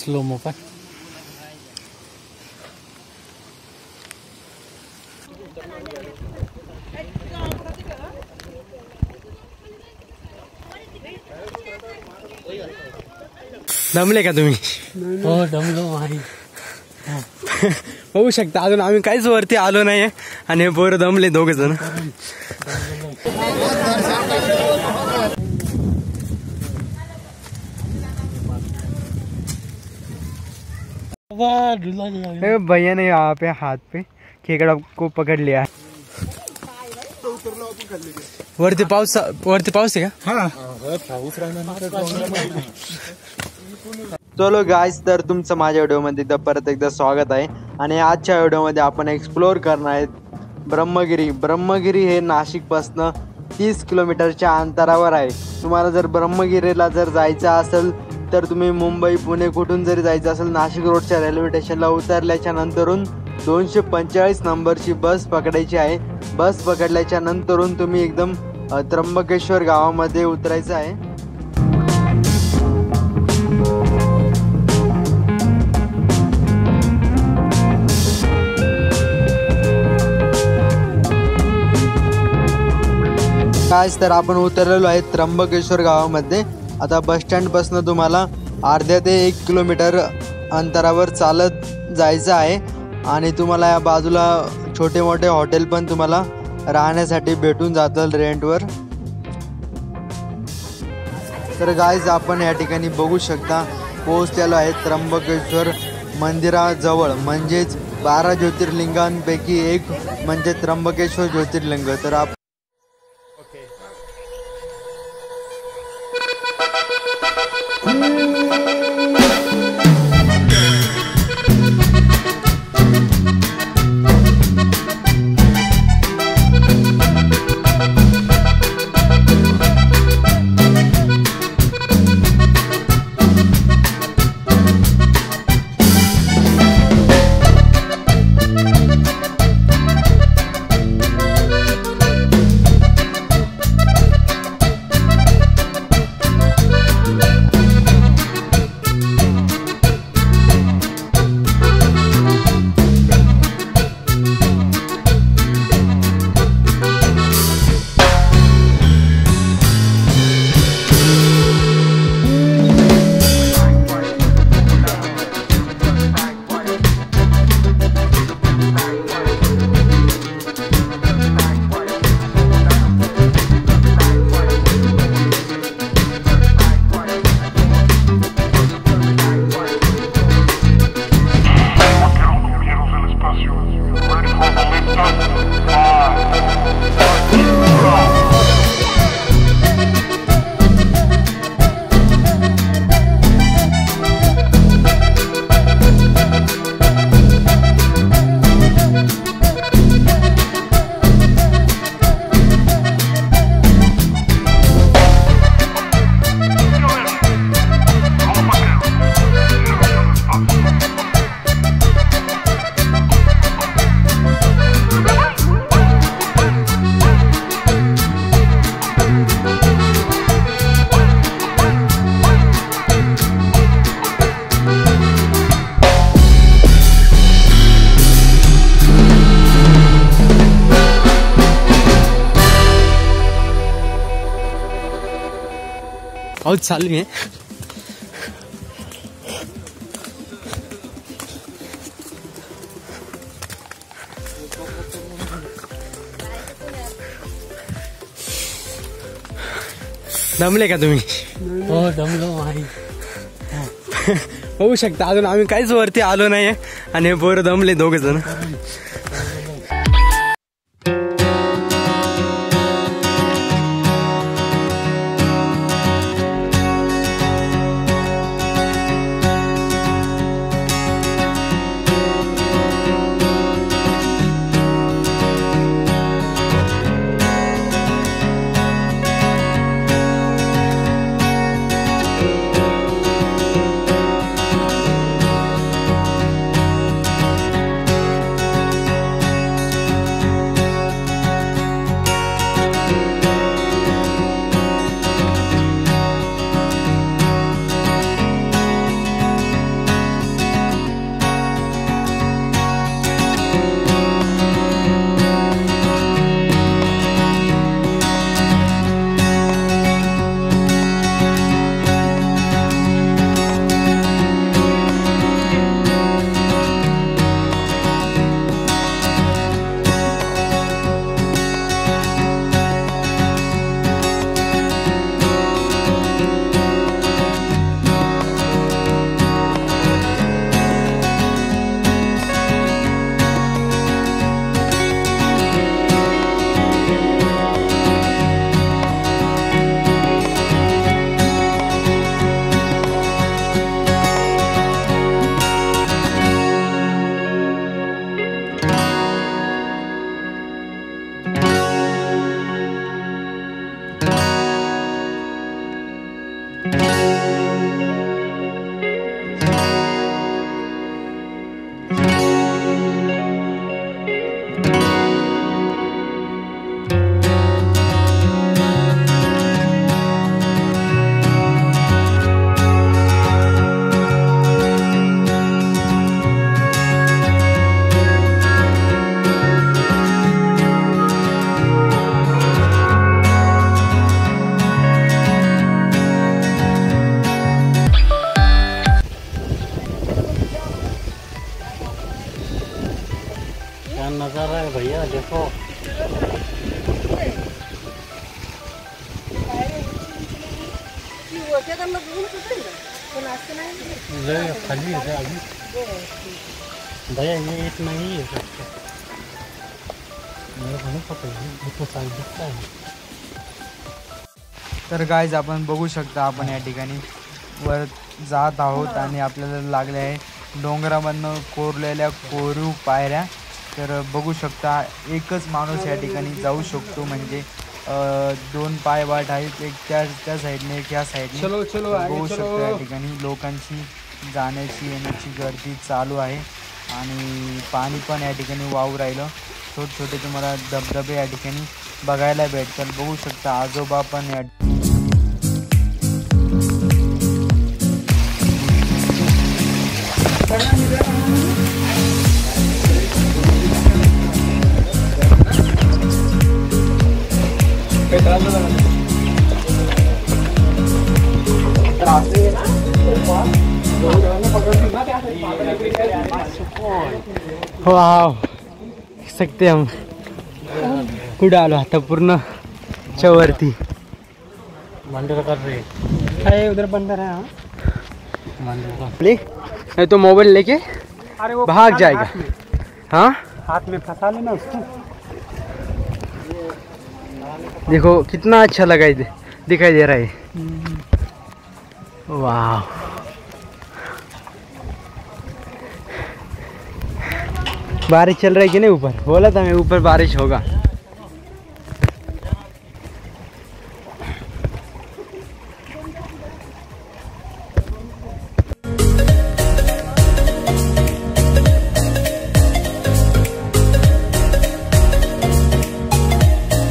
Slow mo पर दमले का तुम्ही? हो दमलो भाई. होऊ शकता अजून आम्ही काहीच वरती आलो नाहीये आणि हे पोरं दमले दोघ जण. भैया ने यहाँ पे हाथ पे खेकड़ा को पकड़ लिया. वरती पाऊस आहे का? चलो गाइस, तर तुमचं माझ्या व्हिडिओमध्ये परत एकदा स्वागत आहे. आणि आजच्या व्हिडिओमध्ये आपण एक्सप्लोर करणार आहेत ब्रह्मगिरी. ब्रह्मगिरी हे नाशिकपासनं 30 किलोमीटरच्या अंतरावर आहे. तुम्हाला जर ब्रह्मगिरीला जर जायचं असेल तर तुम्ही मुंबई पुणे कुठून जरी जायचं असेल, नाशिक रोडच्या रेल्वे स्टेशनला उतरल्याच्या नंतरून 245 नंबरची बस पकडायची आहे. बस पकडल्याच्या नंतरून तुम्ही एकदम त्र्यंबकेश्वर गावामध्ये उतरायचं आहे. आज तर आपण उतरलेलो आहे त्र्यंबकेश्वर गावामध्ये. आता बस स्टँडपासून तुम्हाला अर्ध्या ते 1 किलोमीटर अंतरावर चालत जायचं आहे. आणि तुम्हाला या बाजूला छोटे मोठे हॉटेल पण तुम्हाला राहण्यासाठी भेटून जातील रेंटवर. तर गाईज, आपण या ठिकाणी बघू शकता पोहोचलेलो आहे त्र्यंबकेश्वर मंदिराजवळ. म्हणजेच 12 ज्योतिर्लिंगांपैकी एक म्हणजे त्र्यंबकेश्वर ज्योतिर्लिंग. तर आपण पाऊस चालू आहे. दमले का तुम्ही? हो दमलो भाई. होऊ शकता अजून आम्ही काहीच वरती आलो नाहीये आणि हे पोरं दमले दोघ जण. देखो लय खाली है अभी भैया, ये इतना ही है सबसे। मेरे को नहीं पता है, इतना साइज दिखता है। तर गाईज आपण बघू शकता, आपण या ठिकाणी वर जात आहोत आणि आपल्याला लागले आहे डोंगरामधनं कोरलेल्या कोरीव पायऱ्या. तर बघू शकता एकच माणूस या ठिकाणी जाऊ शकतो, म्हणजे 2 पाय वाट आहेत, एक त्या साईडने एक ह्या साईडने. बघू शकता या ठिकाणी लोकांची जाण्याची येण्याची गर्दी चालू आहे आणि पाणी पण या ठिकाणी वाहू राहिलं. छोटे छोटे तुम्हाला धबधबे या ठिकाणी बघायला भेटतात. बघू शकता आजोबा पण या वाव सकते हम कुठं आलो आता पूर्ण वरती. मंदिर कर रहे हैं उधर बंदर है। हाँ मंदिर नहीं तो मोबाइल लेके अरे वो भाग जाएगा। हाँ हाथ में फंसा लेना उसको। देखो कितना अच्छा लगा दिखाई दे रहा है। वाह बारिश चल रही है कि नहीं ऊपर? बोला था मैं ऊपर बारिश होगा।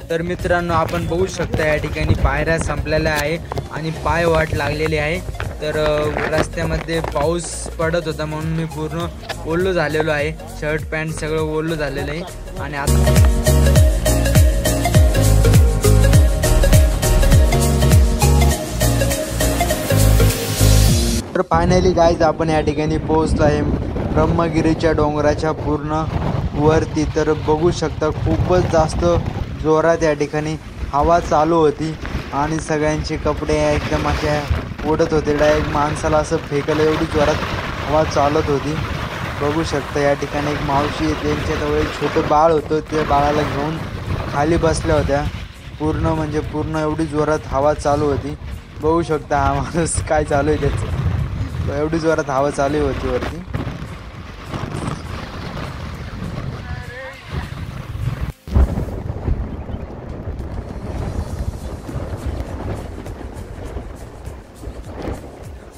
तर मित्रांनो आपण बघू शकता या ठिकाणी पायऱ्या संपलेल्या आहे आणि पाय वाट लागलेली आहे. तर रस्त्यामध्ये पाऊस पडत होता म्हणून मी पूर्ण ओल्लो झालेलो आहे. शर्ट पॅन्ट सगळं ओल्लो झालेलं आहे आणि आता तर फायनली गाईज आपण या ठिकाणी पोहोचलो आहे ब्रह्मगिरीच्या डोंगराच्या पूर्ण वरती. तर बघू शकता खूपच जास्त जोरात या ठिकाणी हवा चालू होती आणि सगळ्यांचे कपडे एकदम अशा उडत होते. डायरेक्ट माणसाला असं फेकलं एवढी जोरात हवा चालत होती. बघू शकता या ठिकाणी एक मावशी त्यांच्याजवळ एक छोटं बाळ होतं, त्या बाळाला घेऊन खाली बसल्या होत्या. पूर्ण एवढी जोरात हवा चालू होती. बघू शकता हा माणूस काय चालू आहे त्याचं, एवढी जोरात हवा चालू होती वरती.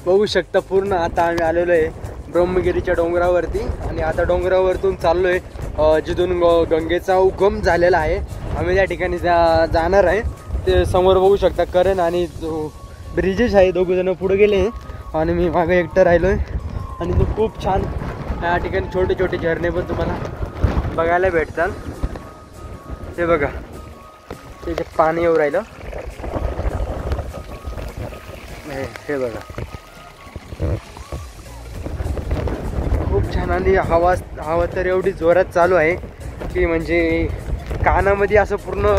बघू शकता पूर्ण आता आम्ही आलेलो आहे ब्रह्मगिरीच्या डोंगरावरती आणि आता डोंगरावरतून चाललो आहे जिथून गंगेचा उगम झालेला आहे. आम्ही त्या ठिकाणी जाणार आहे. ते समोर बघू शकता करण आणि जो ब्रिजेश आहे, दोघंजणं पुढे गेले आणि मी मागे एकटं राहिलो आहे. आणि तो खूप छान या ठिकाणी छोटे छोटे झरणे पण तुम्हाला बघायला भेटतात. ते बघा त्याचे पाणी येऊ राहिलं, हे बघा खूप छान. आणि हवा तर एवढी जोरात चालू आहे की म्हणजे कानामध्ये असं पूर्ण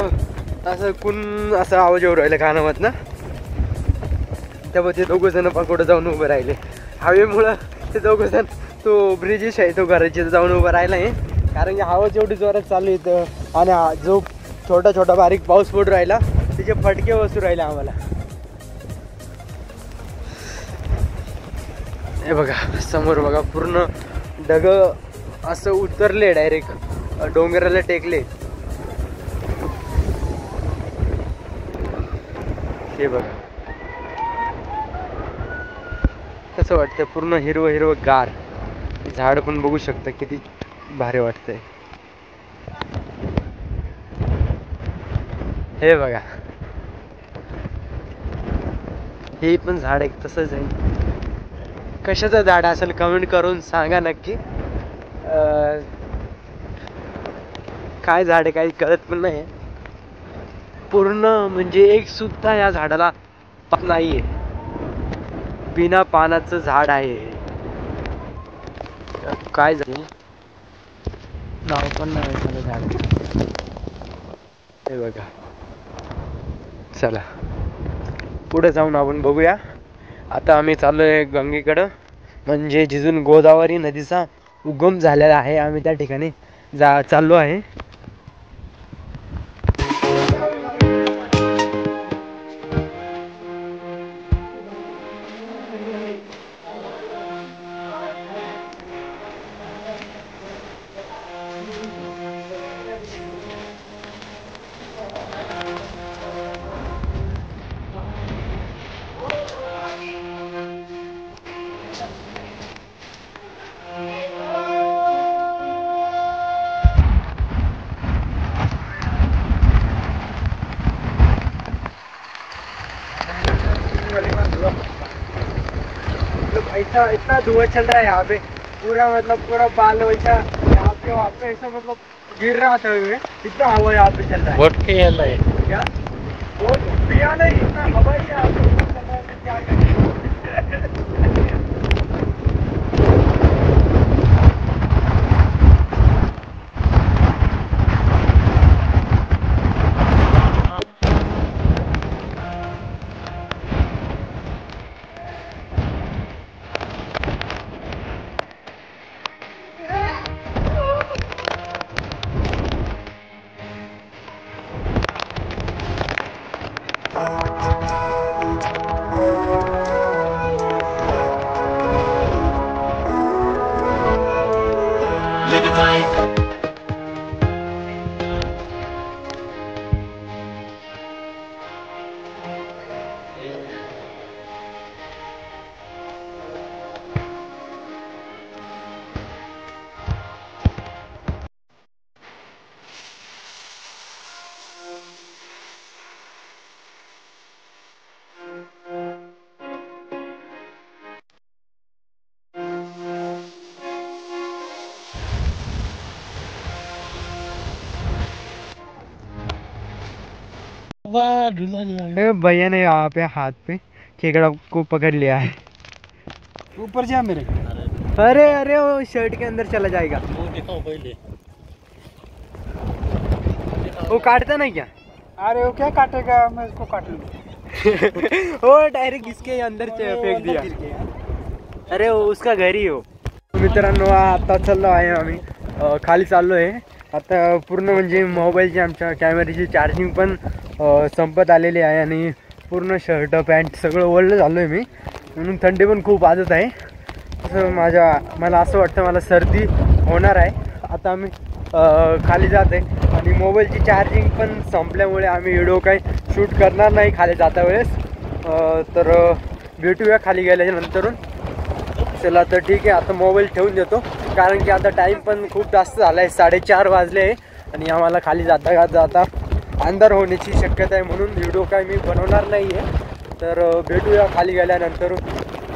असं असं आवाज येऊ राहिला कानामधनं. त्यामुळे ते दोघंजण कुठं जाऊन उभं राहिले हवेमुळं. ते दोघंजण तो ब्रिजेश आहे तो घराच्या जाऊन उभं राहिला आहे कारण की हवाच एवढी जोरात चालू आहे. आणि जो छोटा छोटा बारीक पाऊस पडू राहिला त्याचे फटके बसू राहिले आम्हाला. हे बघा समोर बघा पूर्ण ढग असं उतरले, डायरेक्ट डोंगराला टेकले. हे बघा कसं वाटतं, पूर्ण हिरवं हिरवं गार. झाड पण बघू शकता किती भारी वाटतंय. हे बघा हे पण झाड एक तसंच आहे. कशाचं झाड असेल कमेंट करून सांगा नक्की. काय झाड आहे काही कळत पण नाही. पूर्ण म्हणजे एक सुद्धा या झाडाला पान नाहीये, बिना पानाचं झाड आहे. काय झालं नाव पण नाही माहिती झाड. हे बघा. चला पुढे जाऊन आपण बघूया. आता आम्ही चाललोय गंगेकडं, म्हणजे जिथून गोदावरी नदीचा उगम झालेला आहे. आम्ही त्या ठिकाणी चाललो आहे. ऐसा इतना धुआं चल रहा है यहाँ पे, पूरा मतलब पूरा बाल वैसा यहाँ पे वहाँ पे ऐसा मतलब गिर रहा था, इतना हवा यहाँ पे चल रहा है. वोट के याला आहे. क्या वो पिया नहीं, इतना हवा ही यहाँ पे चल रहा है, तो क्या करें. भैया ने यहाँ पे हाथ पे खेकड़ा को पकड़ लिया है. ऊपर जा मेरे. अरे अरे वो शर्ट के अंदर चला जाएगा. वो दिखाओ पहले. वो काटता नहीं क्या. अरे वो क्या काटेगा, मैं इसको काट लूँ. वो डायरेक्ट इसके अंदर फेक दिया. अरे वो उसका घर ही हो. मित्रांनो आता चाललो आहे आम्ही, खाली चाललो आहे आता. पूर्ण म्हणजे मोबाईलची आमच्या कॅमेऱ्याची चार्जिंग पण संपत आलेली आहे आणि पूर्ण शर्ट पॅन्ट सगळं ओढलं झालो आहे मी, म्हणून थंडी पण खूप वाजत आहे. असं मला असं वाटतं मला सर्दी होणार आहे. आता आम्ही खाली जात आहे आणि मोबाईलची चार्जिंग पण संपल्यामुळे आम्ही व्हिडिओ काही शूट करणार नाही खाली जाता वेळेस. तर भेटूया खाली गेल्याच्या नंतरून. चला तर ठीक आहे, आता मोबाईल ठेवून देतो कारण की आता टाईम पण खूप जास्त झाला आहे, 4:30 वाजले आहे आणि आम्हाला खाली जाता अंधार होण्याची शक्यता आहे, म्हणून व्हिडिओ काय मी बनवणार नाही आहे. तर भेटूया खाली गेल्यानंतर.